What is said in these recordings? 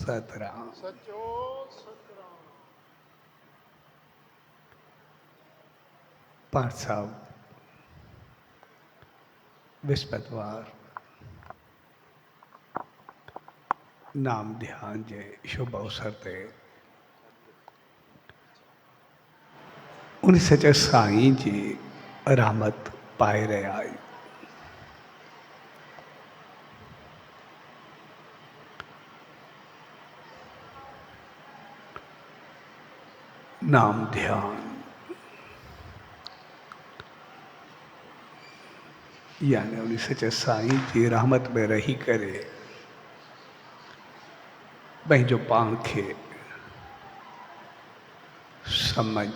सतराम। सचो सतराम। पाठ साहब विस्पतवार नाम ध्यान जे शुभ अवसर ते उन सच्चे साईं जी रहमत पाए रहिया आहियूं। नाम ध्यान यानी उन सच्चे साईं जी रहमत में रही करे पंहिंजो पाण खे समझ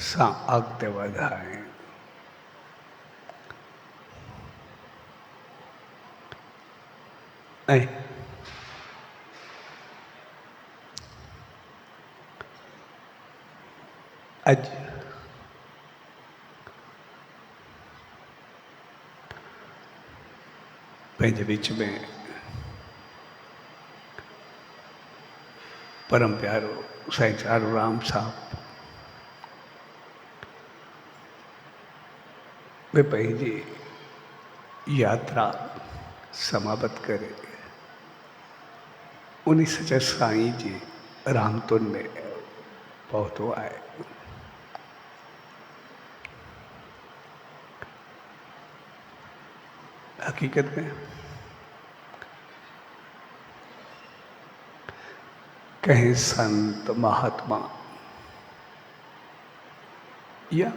सां अॻिते वधाए। ऐं अॼु पंहिंजे विच में परम प्यारो साईं चारू राम साहब वे पंहिंजी यात्रा समाप्त करे उन सच्चे साईं जी रहमतुनि में पहुतो आहे। हकीकत में कहीं संत महात्मा या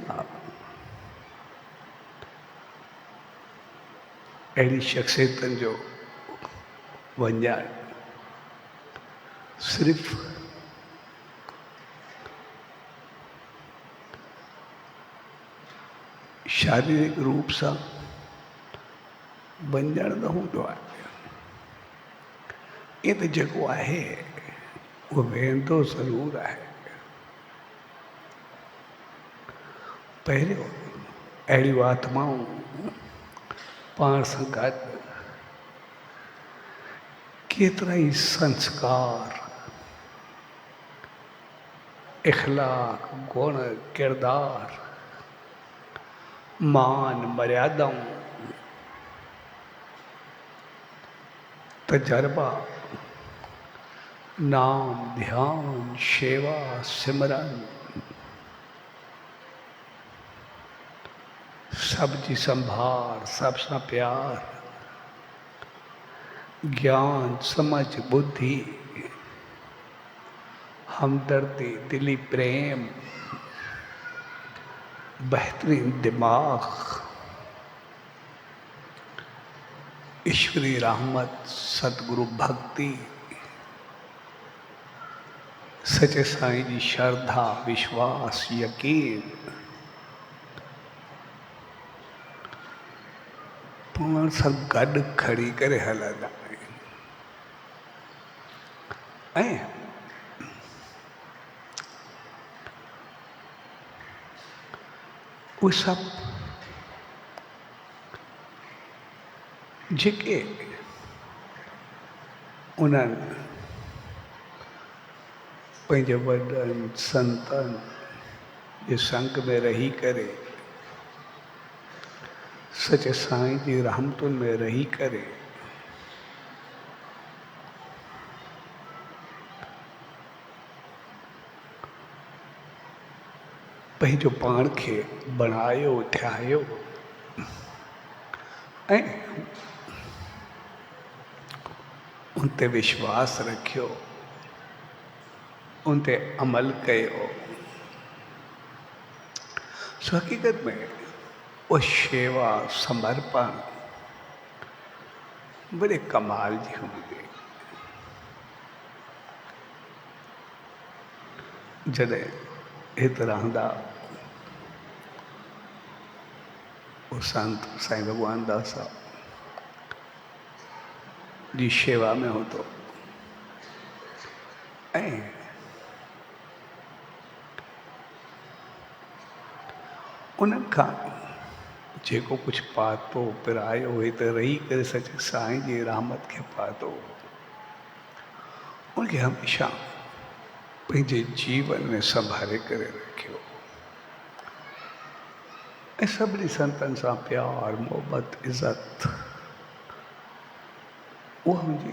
अहिड़ी शख्सियतनि जो वञण सिर्फ़ शारीरिक रूप सां वञण न हूंदो आहे। ईअं त जेको आहे उहो वेंदो ज़रूरु आहे। पहिरियों अहिड़ियूं आत्माऊं पाण सां गॾु केतिरा ई संस्कार इख़लाक़ गुण किरदार मान मर्यादाऊं तजर्बा नाम ध्यान शेवा सिमरन सब जी संभाल सब सां प्यार ज्ञान समझ बुद्धि हमदर्दी दिली प्रेम बेहतरीन दिमाग ईश्वरी रहमत सतगुरु भक्ति सच्चे साईं जी श्रद्धा विश्वास यकीन पाण सां गॾु खड़ी करे हलंदा आहिनि। ऐं उहे सभु जेके उन्हनि पंहिंजे वॾनि संतनि जे संग में रही करे सच्चे साईं जी रहमतुनि में रही करे पंहिंजो पाण खे बणायो ठाहियो ऐं उन ते विश्वास रखियो उन ते अमल कयो। सो हकीकत में वो शेवा समर्पण बड़े कमाल जी हूंदी। जॾहिं हिते रहंदा वो संत साईं भगवान दास साहब जी शेवा में हो तो ऐं उन्हनि खां जेको कुछ पातो पिरायो हुए तो रही करे सच साईं जी रहमत के पातो। उनखे हमेशा पंहिंजे जीवन में संभाले करे रखियो ऐं सभिनी संतनि सां प्यार मोहबत इज़त उहा मुंहिंजी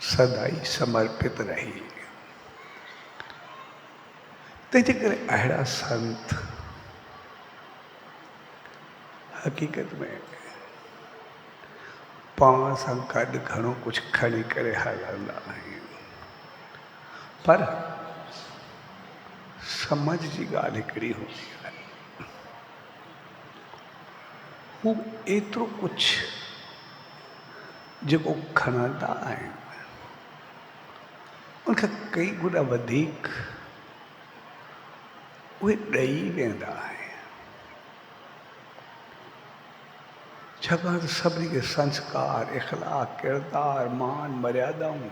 सदाई समर्पित रही। तंहिंजे करे अहिड़ा संत हक़ीक़त में पाण सां गॾु घणो कुझु खणी करे हलंदा आहिनि, पर समझ जी ॻाल्हि हिकिड़ी हूंदी आहे, हू एतिरो कुझु जेको खणंदा आहिनि उनखां कई गुना वधीक उहे ॾेई वेंदा आहिनि। छाकाणि त सभिनी खे संस्कार इख़लाक़ किरदार मान मर्यादाऊं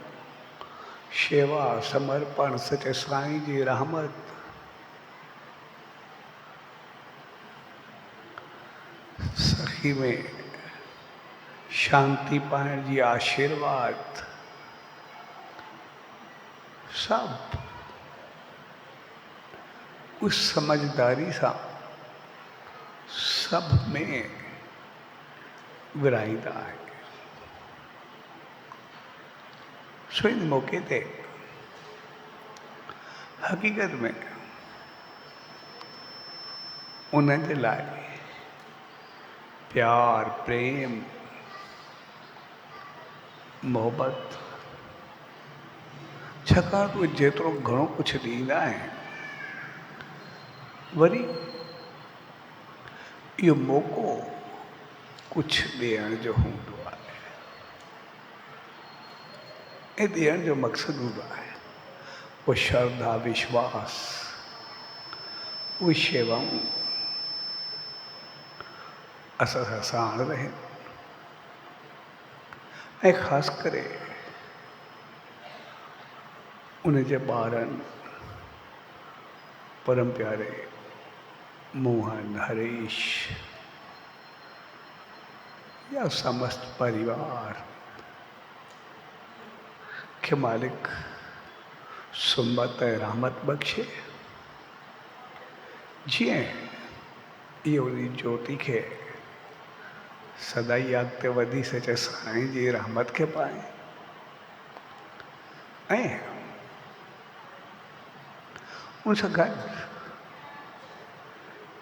शेवा समर्पण सचे साईं जी रहमत सखी में शांति पाइण जी आशीर्वाद सब उस समझदारी सां सब में विराईंदा आहिनि। सो इन मौके ते हक़ीक़त में उन्हनि जे लाइ प्यार प्रेम मोहबत छाकाणि त उहे जेतिरो घणो कुझु ॾींदा आहिनि वरी इहो मौक़ो कुझु ॾियण जो हूंदो आहे ऐं ॾियण जो मक़सदु हूंदो आहे उहो श्रद्धा विश्वास उहे शेवाऊं असां सां साण रहनि ऐं ख़ासि करे उन जे ॿारनि परम प्यारे मोहन हरीश या समस्त परिवार के मालिक सुमत ऐं रहमत बख़्शे। जीअं इहो उन ज्योति खे सदाई अॻिते वधी सचे साईं जी रहमत खे पाए ऐं उन सां गॾु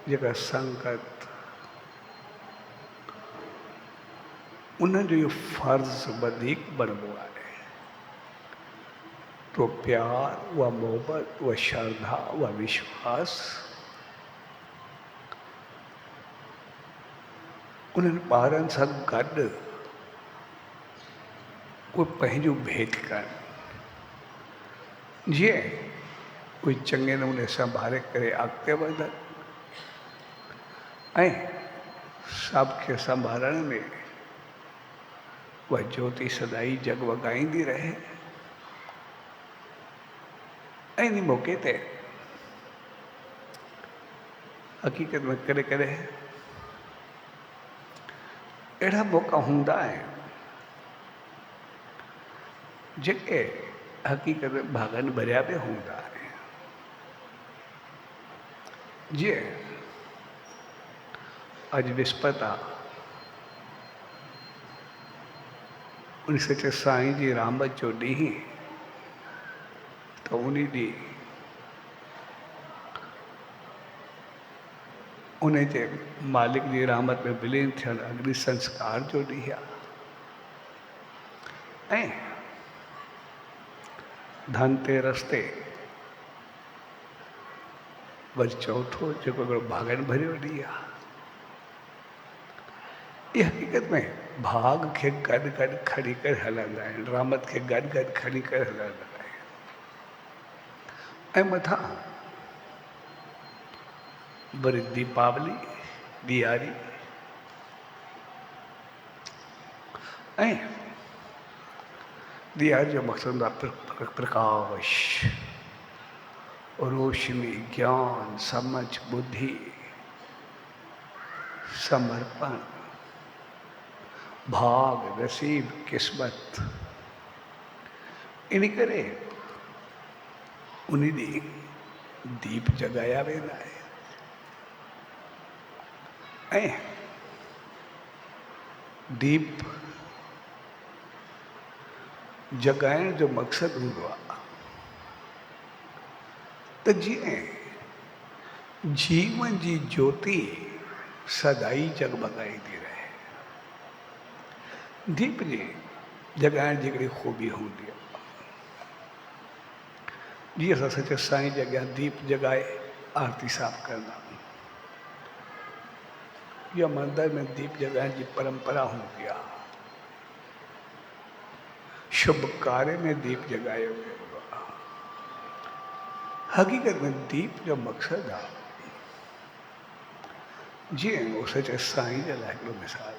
जेका संगत उन्हनि जो इहो फ़र्ज़ु वधीक बणिबो आहे तो प्यार उहा मोहबत उहा श्रद्धा उहा विश्वास उन्हनि ॿारनि सां गॾु उहे पंहिंजो भेट कनि जीअं उहे चङे नमूने संभाले करे अॻिते वधनि ऐं सभु संभालण में उहा ज्योति सदाई जगमगाईंदी रहे। ऐं इन मौक़े ते हक़ीक़त में कॾहिं कॾहिं अहिड़ा मौक़ा हूंदा आहिनि जेके हक़ीक़त में भागनि भरिया बि हूंदा आहिनि। जीअं अॼु विस्पति आहे, उन सचे साईं जी रहमत जो ॾींहुं, त उन ॾींहुं उन जे मालिक जी रहमत में विलीन थियण अग्नि संस्कार जो ॾींहुं आहे ऐं धनतेरस ते वरी चौथो जेको हिकिड़ो भागनि भरियो ॾींहुं आहे। इहा हक़ीक़त में भाग खे गॾु गॾु खणी करे हलंदा आहिनि, रहमत खे गॾु गॾु खणी करे हलंदा आहिनि ऐं मथां वरी दीपावली ॾियारी ऐं ॾियारी जो मक़सदु आहे प्रकाश रोशनी ज्ञान समझ बुद्धि समर्पण, भाग, नसीब, किस्मत इन करे उन्हीं दी दीप जगाया वेंदा है। दीप जगाइण जो मक़सदु हूंदो आहे त जीअं जीवन जी ज्योति सदाई जगमगाईंदी रहे। दीप जी जगाइण जी हिकिड़ी ख़ूबी हूंदी आहे। जीअं असां सचे साईं जे अॻियां दीप जगाए आरती साफ़ कंदा आहियूं, या मंदिर में दीप जगाइण जी परंपरा हूंदी आहे। शुभ कार्य में दीप जगायो वेंदो आहे। हक़ीक़त में दीप जो मक़सदु आहे, जीअं उहो सचे साईं जे लाइ हिकिड़ो मिसाल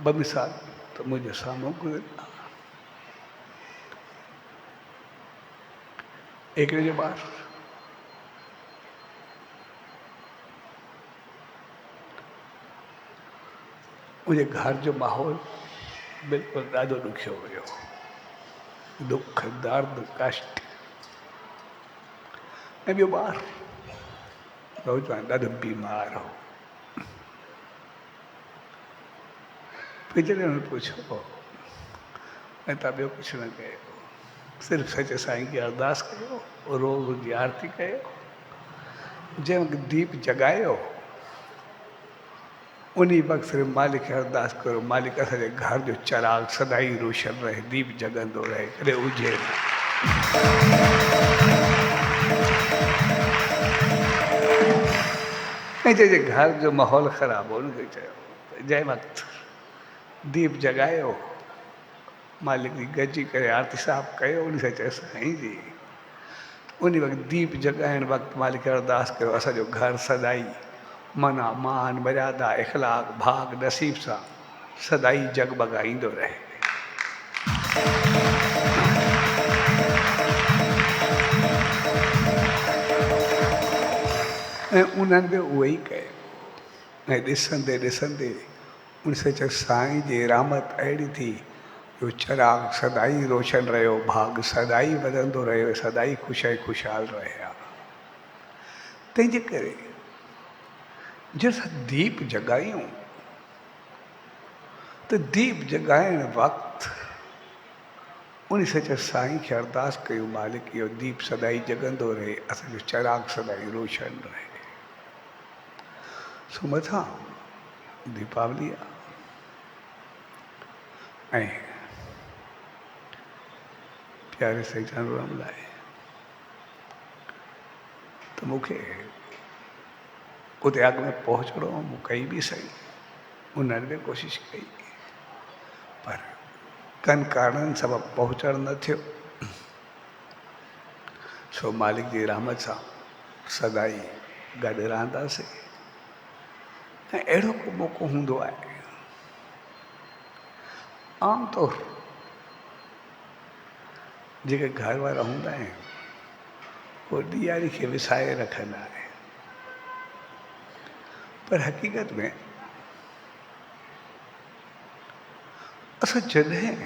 ॿ मिसाल त मुंहिंजे साम्हूं गुज़रिया। हिकिड़े जो ॿारु मुंहिंजे घर जो माहौल बिल्कुलु ॾाढो ॾुखियो हुयो, दुख, दर्द, कष्ट। ऐं ॿियो ॿारु नौजवान ॾाढो बीमार हो। फिर जॾहिं हुन पुछो, ऐं तव्हां ॿियो कुझु न कयो, सिर्फ़ु सचे साईं खे अरदास कयो, रोज़ जी आरती कयो, जंहिं वक़्तु दीप जगायो उन वक़्तु सिर्फ़ु मालिक खे अरदास करो, मालिक असांजे घर जो चिराग सदाई रोशन रहे, दीप जगंदो रहे, कॾहिं हुजे न। ऐं जंहिंजे घर जो माहौल ख़राबु हो हुनखे चयो, जंहिं वक़्तु दीप जगायो, मालिक जी गजी करे आरती साफ़ कयो, उन सां चयो साईं जी उन वक़्तु दीप जगाइण वक़्तु मालिक खे अरदास कयो, असांजो घर सदाई मना, मान, मर्यादा, इख़लाक़, भाग, नसीब सां सदाई जगमगाईंदो रहे। ऐं उन्हनि बि उहो ई कयो। ऐं ॾिसंदे ॾिसंदे उन सच साईं जी रहमत अहिड़ी थी जो चिराग सदाई रोशन रहियो, भाग सदाई वधंदो रहियो, सदाई ख़ुशि ख़ुशहाल रहिया। तंहिंजे करे जंहिंसां दीप जगायूं त दीप जगाइण वक़्तु उन सच साईं खे अरदास कयूं, मालिक इहो दीप सदाई जगंदो रहे, असांजो चिराग सदाई रोशन रहे। सो मथां दीपावली आहे ऐं प्यारे साईं चांडूराम लाइ त मूंखे उते अॻु में पहुचणो, मूं कई बि सही, उन्हनि बि कोशिशि कई, पर कनि कारणनि सबबु पहुचणु न थियो। सो मालिक जी रहमत सां सदाई गॾु रहंदासीं। ऐं अहिड़ो को मौक़ो हूंदो आहे, आमतौर जेके घर वारा हूंदा आहिनि उहे ॾियारी खे विसाए रखंदा आहिनि, पर हक़ीक़त में असां जॾहिं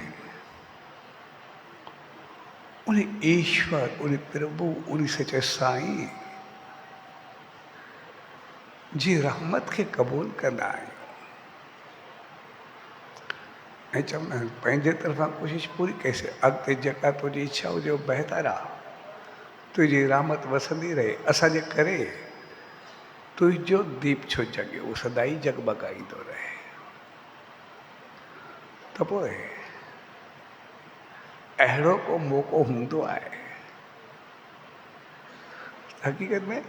उन ईश्वर, उन प्रभु, उन सचे साईं जी रहमत खे क़बूल कंदा आहियूं ऐं चवंदा आहिनि पंहिंजे तरफ़ां कोशिशि पूरी कईसीं, अॻिते जेका तुंहिंजी इच्छा हुजे उहो बहितर आहे, तुंहिंजी रहमत वसंदी रहे, असांजे करे तुंहिंजो दीप छो जॻियो, उहो सदाई जगमगाईंदो रहे। त पोइ अहिड़ो को मौक़ो हूंदो आहे, हक़ीक़त में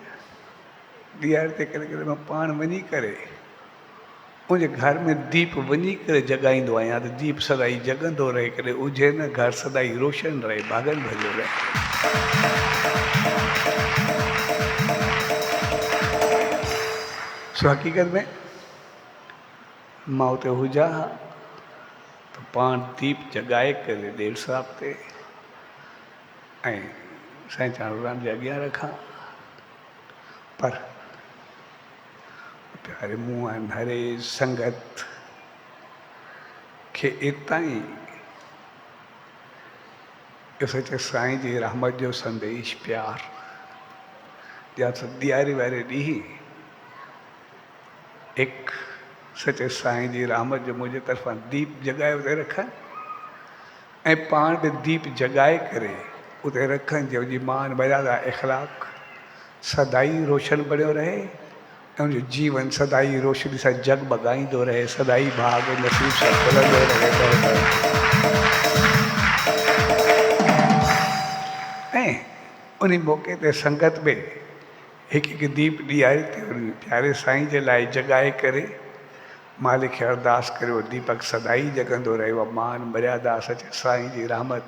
ॾियारी ते करे करे मां पाण वञी करे मुंहिंजे घर में दीप वञी करे जॻाईंदो आहियां त दीप सदाई जगंदो रहे, कॾहिं हुजे न घर सदाई रोशन रहे, भागनि भॼो रहे। सो हक़ीक़त में मां उते हुजां त पाण दीप जॻाए करे ॾेर साहिब ते ऐं साईं चांडूराम जे अॻियां रखां पर प्यारे मुआन हरे संगत खे इतना ही सचे साईं जी रहमत जो संदेश प्यार या ॾियारी वारे ॾींहुं एक सचे साईं जी रहमत जो मुंहिंजे तरफ़ां दीप जॻाए उते रखनि ऐं पाण बि दीप जॻाए करे उते रखनि जंहिंजी मान मर्यादा इख़लाक़ सदाई रोशन बणियो रहे ऐं उनजो जीवन सदाई रोशनी सां जगमगाईंदो रहे, सदाई भाग नसीब सां खुलंदो रहे। ऐं उन मौक़े ते संगत में हिकु हिकु दीप ॾियारे ते उन प्यारे साईं जे लाइ जॻाए करे मालिक खे अरदास करे उहो दीपक सदाई जगंदो रहे, उहा मान मर्यादा सचे साईं जी रहमत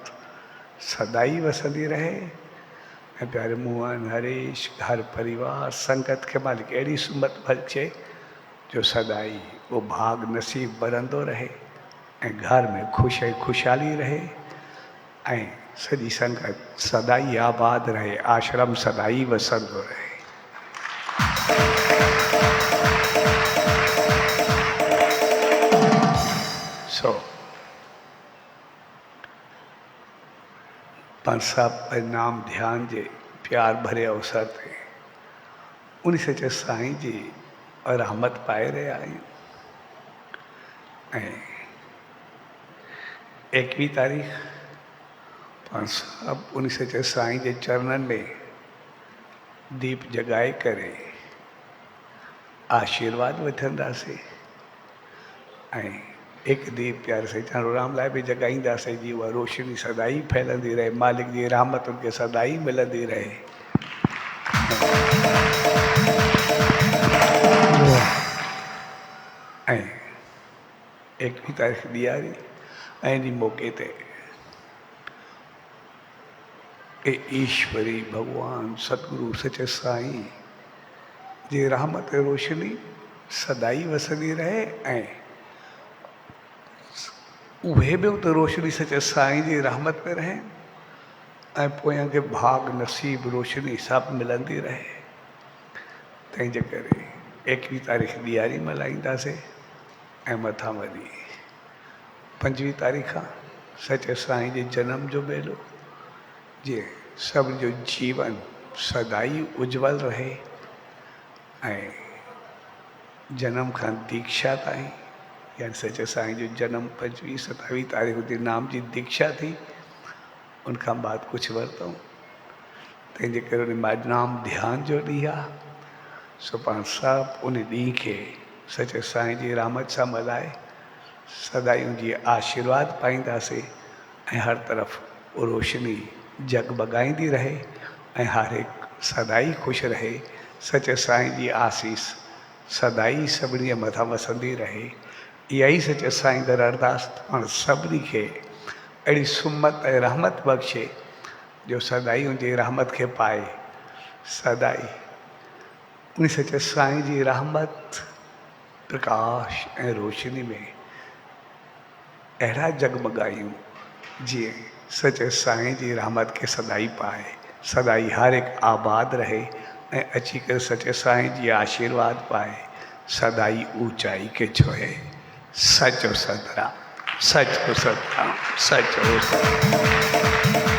सदाई वसंदी रहे। ऐं प्यारे मुआन हरीश घर परिवार संगत खे मालिक अहिड़ी सुमत बख़्शे जो सदाई वो भाग नसीब बरंदो रहे ऐं घर में ख़ुशी ख़ुशहाली रहे ऐं सॼी संगत सदाई आबाद रहे, आश्रम सदाई वसंदो रहे। पाण साहब नाम ध्यान जे प्यार भरे अवसर ते उन सचे साईं जी रहमत पाए रहिया आहियूं। ऐं 21 तारीख़ पाण साहब उन सचे साईं जे चरणनि में दीप जॻाए करे आशीर्वाद वठंदासीं ऐं एक दीप प्यारे साईं चांडूराम लाइ बि जॻाईंदासीं जी उहा रोशनी सदाई फैलंदी रहे, मालिक जी रहमत उनखे सदाई मिलंदी रहे। ऐं 21 तारीख़ ॾियारी ऐं इन मौक़े ते ईश्वरी भगवान सतगुरु सचे साईं जी रहमत रोशनी सदाई वसंदी रहे ऐं उहे बि उते रोशनी सचे साईं जी रहमत में रहे ऐं पोयां खे भाग नसीब रोशनी सभु मिलंदी रहे। तंहिंजे करे 21 तारीख़ ॾियारी मल्हाईंदासीं ऐं मथां वरी 25 तारीख़ सचे साईं जे जनम जो मेलो जीअं सभिनी जो जीवन सदाई उज्जवल रहे ऐं जनम खां दीक्षा ताईं यानी सचे साईं जो जनम 25-27 तारीख़ ते नाम जी दीक्षा थी, उनखां बाद कुझु वरितऊं। तंहिंजे करे उन नाम ध्यान जो ॾींहुं आहे, सो पाण सभु उन ॾींहं खे सचे साईं जी रहमत सां मल्हाए सदाई उनजी आशीर्वाद पाईंदासीं ऐं हर तरफ़ रोशनी जगमगाईंदी रहे ऐं हर हिकु सदाई ख़ुशि रहे। सचे साईं जी आसीस सदाई सभिनी जे मथां वसंदी रहे। इहा ई सचे साईं दर अरदास पाण सभिनी खे अहिड़ी सुमत ऐं रहमत बख़्शे जो सदाई उनजी रहमत खे पाए, सदाई उन सचे साईं जी रहमत प्रकाश ऐं रोशनी में अहिड़ा जगमगायूं जीअं सचे साईं जी रहमत खे सदाई पाए, सदाई हर हिकु आबाद रहे ऐं अची करे सचे साईं जी आशीर्वाद पाए, सदाई ऊंचाई के छुए। सचो सतराम, सचो सतराम, सचो सतराम।